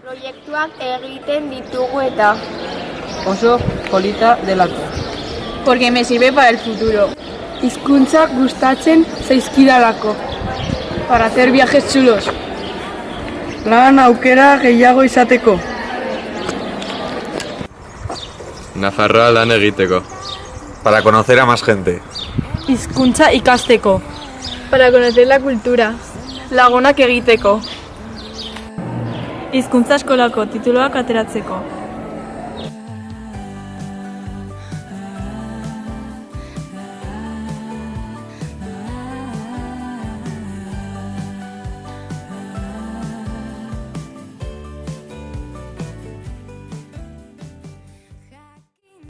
Proiektuak egiten ditugu eta oso polita delako. Porque me sirve para el futuro. Hizkuntzak gustatzen zaizkidalako. Para hacer viajes chulos. Lan aukera gehiago izateko. Nafarroa lan egiteko. Para conocer a más gente. Hizkuntza ikasteko. Para conocer la cultura. Lagunak egiteko. Hizkuntza eskolako tituluak ateratzeko.